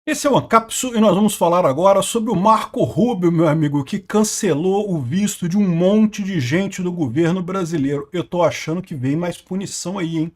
Esse é o Ancapsu e nós vamos falar agora sobre o Marco Rubio, meu amigo, que cancelou o visto de um monte de gente do governo brasileiro. Eu tô achando que vem mais punição aí, hein?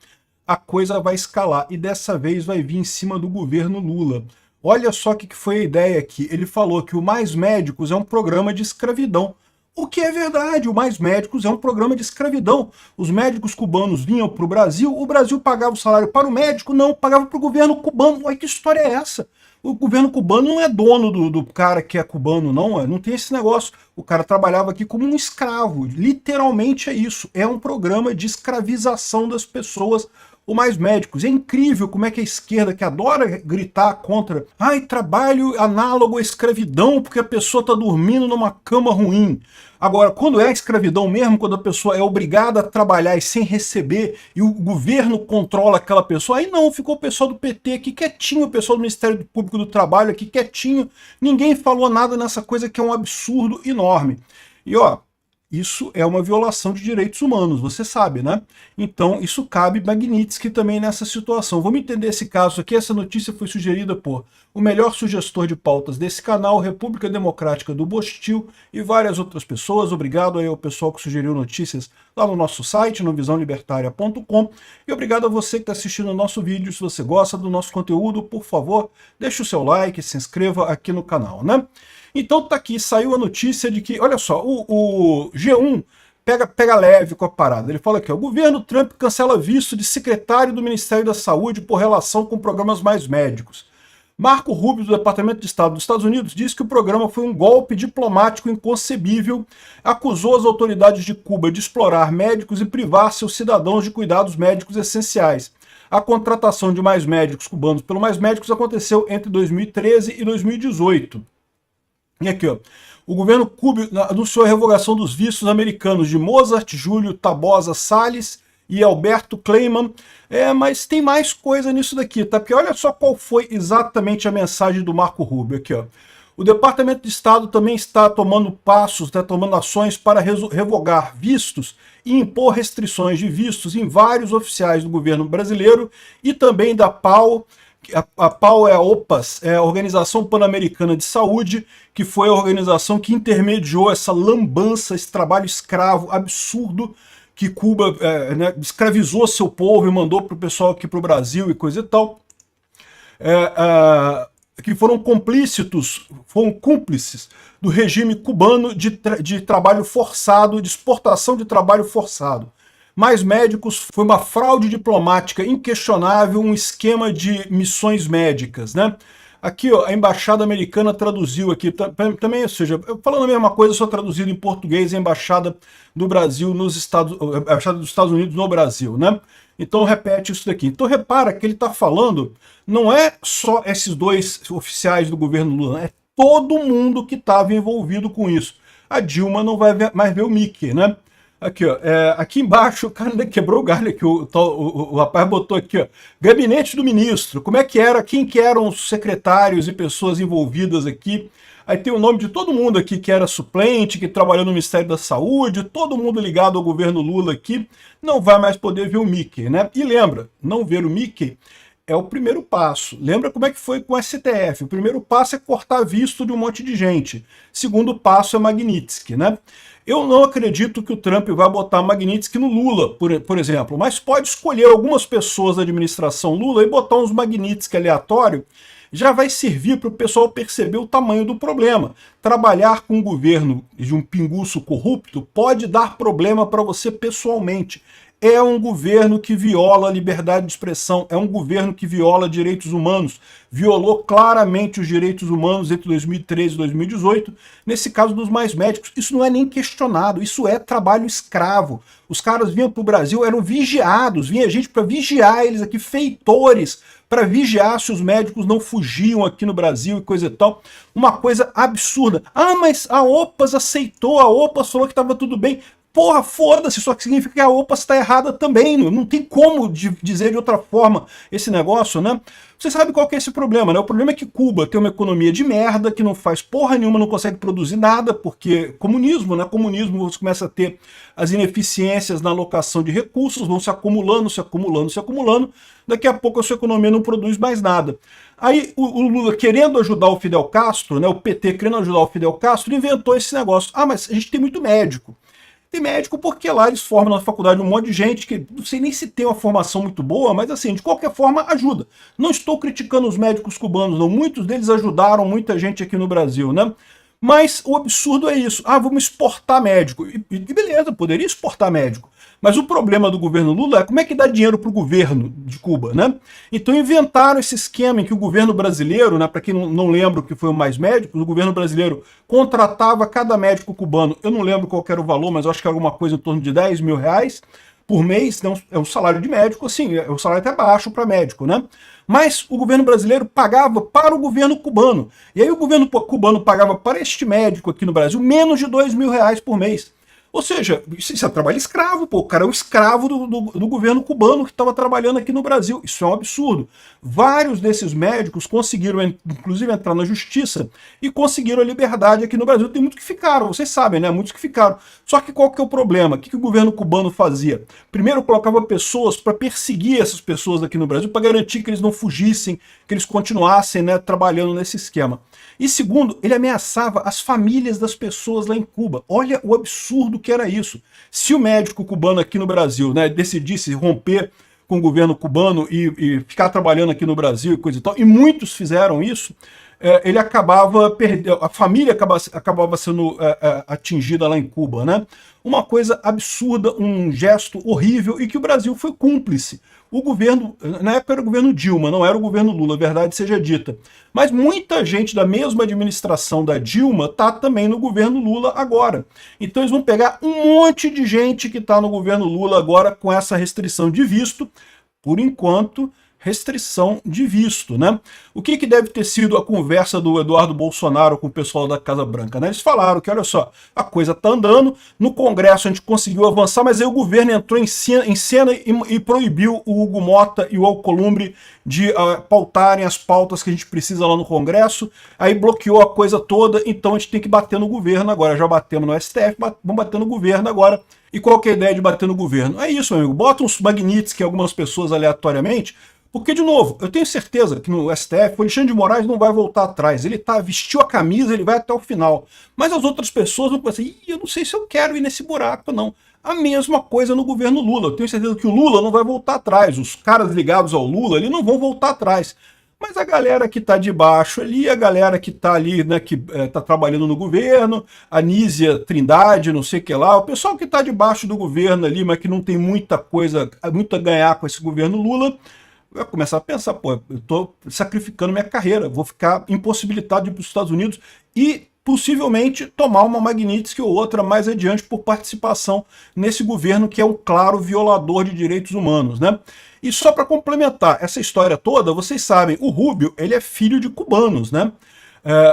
A coisa vai escalar e dessa vez vai vir em cima do governo Lula. Olha só o que foi a ideia aqui. Ele falou que o Mais Médicos é um programa de escravidão. O que é verdade, o Mais Médicos é um programa de escravidão. Os médicos cubanos vinham para o Brasil pagava o salário para o médico, não, pagava para o governo cubano. Olha que história é essa? O governo cubano não é dono do cara que é cubano, não tem esse negócio. O cara trabalhava aqui como um escravo, literalmente é isso. É um programa de escravização das pessoas, o Mais Médicos. É incrível como é que a esquerda, que adora gritar contra trabalho análogo à escravidão porque a pessoa está dormindo numa cama ruim. Agora, quando é escravidão mesmo, quando a pessoa é obrigada a trabalhar e sem receber, e o governo controla aquela pessoa, aí não, ficou o pessoal do PT aqui quietinho, o pessoal do Ministério Público do Trabalho aqui quietinho, ninguém falou nada nessa coisa que é um absurdo enorme. E ó, isso é uma violação de direitos humanos, você sabe, né? Então isso cabe Magnitsky também nessa situação. Vamos entender esse caso aqui. Essa notícia foi sugerida por o melhor sugestor de pautas desse canal, República Democrática do Bostil, e várias outras pessoas. Obrigado aí ao pessoal que sugeriu notícias lá no nosso site, no visãolibertaria.com, e obrigado a você que está assistindo o nosso vídeo. Se você gosta do nosso conteúdo, por favor, deixe o seu like, se inscreva aqui no canal, né? Então tá aqui, saiu a notícia de que, olha só, o G1 pega leve com a parada. Ele fala aqui, o governo Trump cancela visto de secretário do Ministério da Saúde por relação com programas Mais Médicos. Marco Rubio, do Departamento de Estado dos Estados Unidos, disse que o programa foi um golpe diplomático inconcebível, acusou as autoridades de Cuba de explorar médicos e privar seus cidadãos de cuidados médicos essenciais. A contratação de Mais Médicos cubanos pelo Mais Médicos aconteceu entre 2013 e 2018. E aqui, ó, o governo cubano anunciou a revogação dos vistos americanos de Mozart, Júlio Tabosa Salles e Alberto Kleiman. Mas tem mais coisa nisso daqui, tá? Porque olha só qual foi exatamente a mensagem do Marco Rubio aqui, ó. O Departamento de Estado também está tomando passos, tomando ações para revogar vistos e impor restrições de vistos em vários oficiais do governo brasileiro e também da PAO. A PAO é a OPAS, é a Organização Pan-Americana de Saúde, que foi a organização que intermediou essa lambança, esse trabalho escravo absurdo que Cuba escravizou seu povo e mandou para o pessoal aqui para o Brasil e coisa e tal, que foram cúmplices do regime cubano de trabalho forçado, de exportação de trabalho forçado. Mais Médicos foi uma fraude diplomática inquestionável, um esquema de missões médicas, né? Aqui, ó, a embaixada americana traduziu aqui também, ou seja, falando a mesma coisa, só traduzido em português, a embaixada do Brasil a embaixada dos Estados Unidos no Brasil, né? Então repete isso daqui. Então repara que ele está falando, não é só esses dois oficiais do governo Lula, é todo mundo que estava envolvido com isso. A Dilma não vai mais ver o Mickey, né? Aqui, ó, aqui embaixo, o cara ainda quebrou o galho aqui, o rapaz botou aqui, ó, gabinete do ministro, como é que era, quem que eram os secretários e pessoas envolvidas aqui. Aí tem o nome de todo mundo aqui que era suplente, que trabalhou no Ministério da Saúde, todo mundo ligado ao governo Lula aqui, não vai mais poder ver o Mickey, né? E lembra, não ver o Mickey é o primeiro passo. Lembra como é que foi com o STF? O primeiro passo é cortar visto de um monte de gente. Segundo passo é Magnitsky, né? Eu não acredito que o Trump vai botar Magnitsky no Lula, por exemplo, mas pode escolher algumas pessoas da administração Lula e botar uns Magnitsky aleatório, já vai servir para o pessoal perceber o tamanho do problema. Trabalhar com um governo de um pinguço corrupto pode dar problema para você pessoalmente. É um governo que viola a liberdade de expressão, é um governo que viola direitos humanos, violou claramente os direitos humanos entre 2013 e 2018, nesse caso dos Mais Médicos. Isso não é nem questionado, isso é trabalho escravo. Os caras vinham para o Brasil, eram vigiados, vinha gente para vigiar eles aqui, feitores, para vigiar se os médicos não fugiam aqui no Brasil e coisa e tal. Uma coisa absurda. Ah, mas a OPAS aceitou, a OPAS falou que estava tudo bem. Porra, foda-se, só que significa que a OPA está errada também. Não tem como dizer de outra forma esse negócio, né? Você sabe qual que é esse problema, né? O problema é que Cuba tem uma economia de merda, que não faz porra nenhuma, não consegue produzir nada, porque comunismo, né? Comunismo, você começa a ter as ineficiências na alocação de recursos, vão se acumulando, se acumulando, se acumulando, daqui a pouco a sua economia não produz mais nada. Aí o Lula, querendo ajudar o Fidel Castro, né? O PT querendo ajudar o Fidel Castro, inventou esse negócio. Ah, mas a gente tem muito médico. Tem médico porque lá eles formam na faculdade um monte de gente que não sei nem se tem uma formação muito boa, mas assim, de qualquer forma ajuda. Não estou criticando os médicos cubanos, não. Muitos deles ajudaram muita gente aqui no Brasil, né? Mas o absurdo é isso. Ah, vamos exportar médico. E beleza, poderia exportar médico. Mas o problema do governo Lula é como é que dá dinheiro para o governo de Cuba, né? Então inventaram esse esquema em que o governo brasileiro, né, para quem não lembra o que foi o Mais Médicos, o governo brasileiro contratava cada médico cubano, eu não lembro qual era o valor, mas eu acho que era alguma coisa em torno de 10 mil reais por mês, né, é um salário de médico, assim, é um salário até baixo para médico, né? Mas o governo brasileiro pagava para o governo cubano. E aí o governo cubano pagava para este médico aqui no Brasil menos de 2 mil reais por mês. Ou seja, isso é trabalho escravo, pô. O cara é um escravo do governo cubano que estava trabalhando aqui no Brasil. Isso é um absurdo. Vários desses médicos conseguiram, inclusive, entrar na justiça e conseguiram a liberdade aqui no Brasil. Tem muitos que ficaram, vocês sabem, né? Muitos que ficaram. Só que qual que é o problema? O que o governo cubano fazia? Primeiro, colocava pessoas para perseguir essas pessoas aqui no Brasil, para garantir que eles não fugissem, que eles continuassem, né, trabalhando nesse esquema. E segundo, ele ameaçava as famílias das pessoas lá em Cuba. Olha o absurdo que era isso. Se o médico cubano aqui no Brasil, né, decidisse romper com o governo cubano e ficar trabalhando aqui no Brasil e coisa e tal, e muitos fizeram isso, ele acabava perdendo, a família acabava sendo atingida lá em Cuba, né? Uma coisa absurda, um gesto horrível e que o Brasil foi cúmplice. O governo, na época era o governo Dilma, não era o governo Lula, a verdade seja dita. Mas muita gente da mesma administração da Dilma está também no governo Lula agora. Então eles vão pegar um monte de gente que está no governo Lula agora com essa restrição de visto, por enquanto, restrição de visto, né? O que deve ter sido a conversa do Eduardo Bolsonaro com o pessoal da Casa Branca, né? Eles falaram que, olha só, a coisa tá andando, no Congresso a gente conseguiu avançar, mas aí o governo entrou em cena e proibiu o Hugo Mota e o Alcolumbre de pautarem as pautas que a gente precisa lá no Congresso, aí bloqueou a coisa toda, então a gente tem que bater no governo agora, já batemos no STF, vamos bater no governo agora. E qual que é a ideia de bater no governo? É isso, meu amigo, bota uns Magnitsky algumas pessoas aleatoriamente. Porque, de novo, eu tenho certeza que no STF o Alexandre de Moraes não vai voltar atrás. Ele vestiu a camisa, ele vai até o final. Mas as outras pessoas vão pensar, eu não sei se eu quero ir nesse buraco, não. A mesma coisa no governo Lula. Eu tenho certeza que o Lula não vai voltar atrás. Os caras ligados ao Lula, eles não vão voltar atrás. Mas a galera que está debaixo ali, a galera que está ali, né, que está trabalhando no governo, a Nízia Trindade, não sei o que lá, o pessoal que está debaixo do governo ali, mas que não tem muita coisa, muito a ganhar com esse governo Lula, vai começar a pensar, pô, eu estou sacrificando minha carreira, vou ficar impossibilitado de ir para os Estados Unidos e possivelmente tomar uma Magnitsky ou outra mais adiante por participação nesse governo que é um claro violador de direitos humanos, né? E só para complementar essa história toda, vocês sabem, o Rubio, ele é filho de cubanos, né?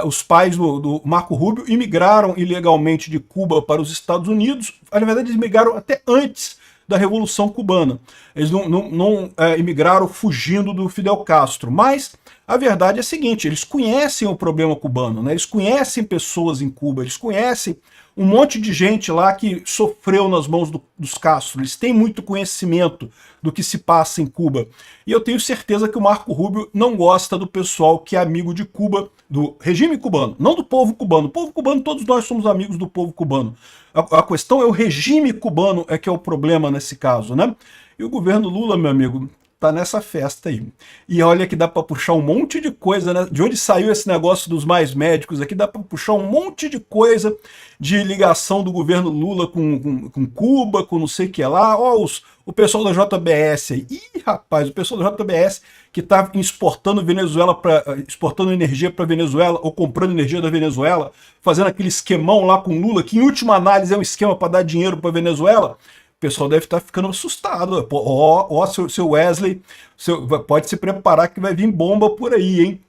Os pais do Marco Rubio imigraram ilegalmente de Cuba para os Estados Unidos, na verdade eles migraram até antes da Revolução Cubana. Eles não imigraram fugindo do Fidel Castro, mas a verdade é a seguinte, eles conhecem o problema cubano, né? Eles conhecem pessoas em Cuba, eles conhecem um monte de gente lá que sofreu nas mãos dos Castro, eles têm muito conhecimento do que se passa em Cuba. E eu tenho certeza que o Marco Rubio não gosta do pessoal que é amigo de Cuba, do regime cubano, não do povo cubano. O povo cubano, todos nós somos amigos do povo cubano. A questão é o regime cubano que é o problema nesse caso, né? E o governo Lula, meu amigo, tá nessa festa aí. E olha que dá para puxar um monte de coisa, né? De onde saiu esse negócio dos mais médicos aqui, dá para puxar um monte de coisa de ligação do governo Lula com Cuba, com não sei o que lá. Ó, o pessoal da JBS aí. Ih, rapaz, o pessoal da JBS que tá exportando exportando energia para Venezuela ou comprando energia da Venezuela, fazendo aquele esquemão lá com Lula, que em última análise é um esquema para dar dinheiro para Venezuela. O pessoal deve estar ficando assustado. Ó, seu Wesley, pode se preparar que vai vir bomba por aí, hein?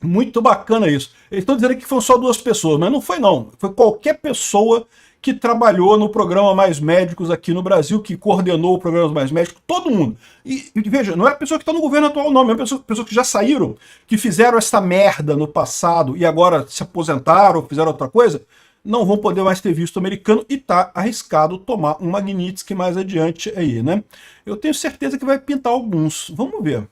Muito bacana isso. Eles estão dizendo que foram só 2 pessoas, mas não foi não. Foi qualquer pessoa que trabalhou no programa Mais Médicos aqui no Brasil, que coordenou o programa Mais Médicos, todo mundo. E veja, não é a pessoa que está no governo atual não, é pessoa que já saíram, que fizeram essa merda no passado e agora se aposentaram ou fizeram outra coisa, não vão poder mais ter visto americano e tá arriscado tomar um Magnitsky mais adiante aí, né? Eu tenho certeza que vai pintar alguns, vamos ver.